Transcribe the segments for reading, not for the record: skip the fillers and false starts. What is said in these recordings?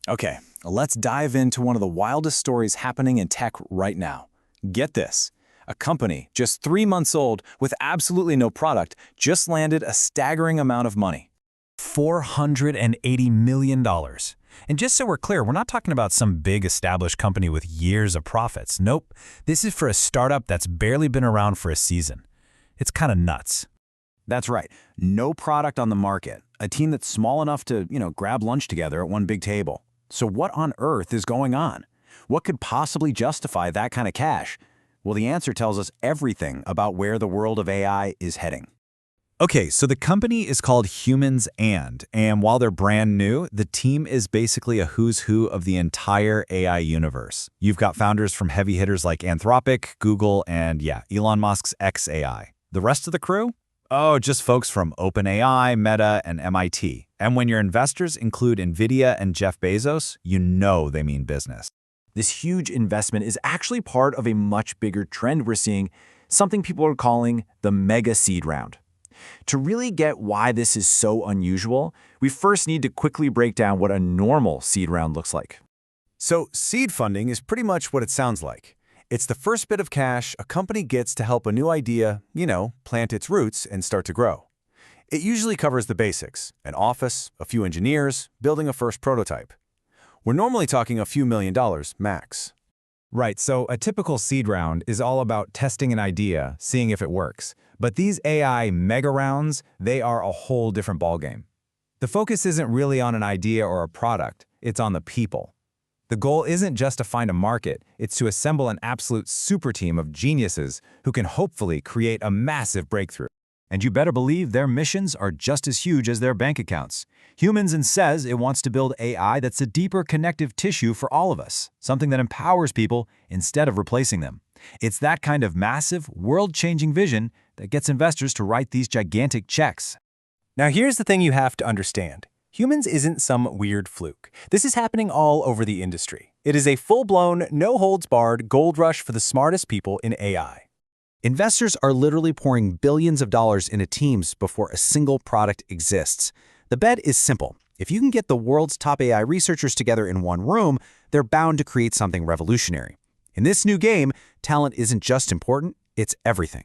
Okay, let's dive into one of the wildest stories happening in tech right now. Get this. A company, just 3 months old, with absolutely no product, just landed a staggering amount of money. $480 million. And just so we're clear, we're not talking about some big established company with years of profits. Nope, this is for a startup that's barely been around for a season. It's kind of nuts. That's right. No product on the market. A team that's small enough to, grab lunch together at one big table. So what on earth is going on? What could possibly justify that kind of cash? Well, the answer tells us everything about where the world of AI is heading. Okay, so the company is called Humans-And, and while they're brand new, the team is basically a who's who of the entire AI universe. You've got founders from heavy hitters like Anthropic, Google, and Elon Musk's xAI. The rest of the crew? Oh, just folks from OpenAI, Meta, and MIT. And when your investors include NVIDIA and Jeff Bezos, you know they mean business. This huge investment is actually part of a much bigger trend we're seeing, something people are calling the mega seed round. To really get why this is so unusual, we first need to quickly break down what a normal seed round looks like. So seed funding is pretty much what it sounds like. It's the first bit of cash a company gets to help a new idea, plant its roots and start to grow. It usually covers the basics: an office, a few engineers, building a first prototype. We're normally talking a few $1,000,000 max. Right, so a typical seed round is all about testing an idea, seeing if it works. But these AI mega rounds, they are a whole different ballgame. The focus isn't really on an idea or a product, it's on the people. The goal isn't just to find a market, it's to assemble an absolute super team of geniuses who can hopefully create a massive breakthrough. And you better believe their missions are just as huge as their bank accounts. Humans says it wants to build AI that's a deeper connective tissue for all of us, something that empowers people instead of replacing them. It's that kind of massive, world-changing vision that gets investors to write these gigantic checks. Now here's the thing you have to understand. Humans isn't some weird fluke. This is happening all over the industry. It is a full-blown, no-holds-barred gold rush for the smartest people in AI. Investors are literally pouring billions of dollars into teams before a single product exists. The bet is simple. If you can get the world's top AI researchers together in one room, they're bound to create something revolutionary. In this new game, talent isn't just important, it's everything.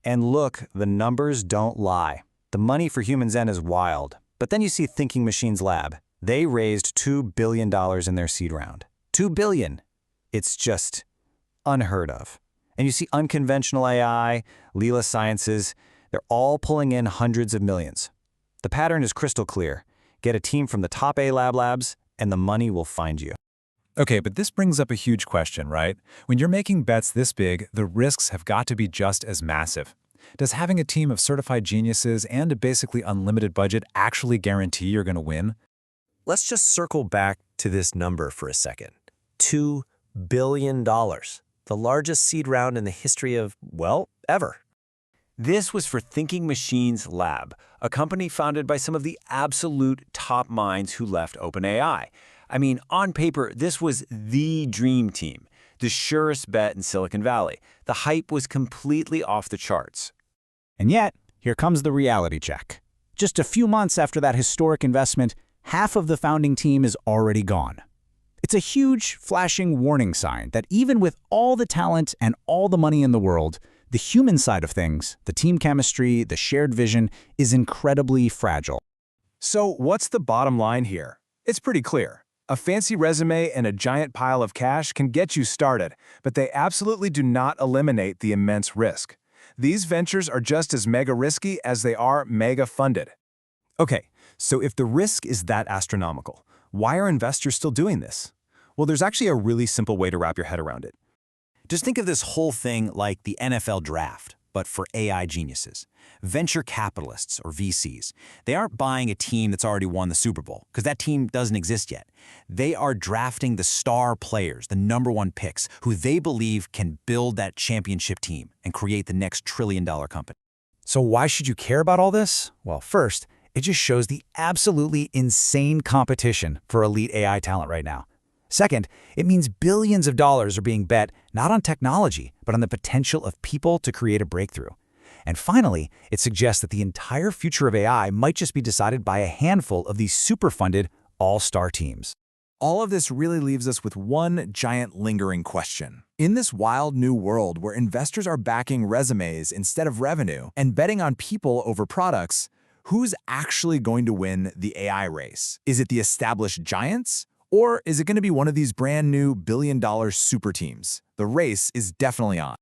And look, the numbers don't lie. The money for Humans-And is wild. But then you see Thinking Machines Lab. They raised $2 billion in their seed round. $2 billion. It's just unheard of. And you see Unconventional AI, Leela Sciences, they're all pulling in hundreds of millions. The pattern is crystal clear. Get a team from the top labs, and the money will find you. Okay, but this brings up a huge question, right? When you're making bets this big, the risks have got to be just as massive. Does having a team of certified geniuses and a basically unlimited budget actually guarantee you're going to win? Let's just circle back to this number for a second. $2 billion. The largest seed round in the history of, ever. This was for Thinking Machines Lab, a company founded by some of the absolute top minds who left OpenAI. I mean, on paper, this was the dream team, the surest bet in Silicon Valley. The hype was completely off the charts. And yet, here comes the reality check. Just a few months after that historic investment, half of the founding team is already gone. It's a huge, flashing warning sign that even with all the talent and all the money in the world, the human side of things, the team chemistry, the shared vision, is incredibly fragile. So what's the bottom line here? It's pretty clear. A fancy resume and a giant pile of cash can get you started, but they absolutely do not eliminate the immense risk. These ventures are just as mega risky as they are mega funded. Okay, so if the risk is that astronomical, why are investors still doing this? Well, there's actually a really simple way to wrap your head around it. Just think of this whole thing like the NFL draft, but for AI geniuses. Venture capitalists, or VCs, they aren't buying a team that's already won the Super Bowl, because that team doesn't exist yet. They are drafting the star players, the #1 picks, who they believe can build that championship team and create the next trillion-dollar company. So why should you care about all this? Well, first, it just shows the absolutely insane competition for elite AI talent right now. Second, it means billions of dollars are being bet not on technology, but on the potential of people to create a breakthrough. And finally, it suggests that the entire future of AI might just be decided by a handful of these super-funded all-star teams. All of this really leaves us with one giant lingering question. In this wild new world where investors are backing resumes instead of revenue and betting on people over products, who's actually going to win the AI race? Is it the established giants? Or is it going to be one of these brand new billion-dollar super teams? The race is definitely on.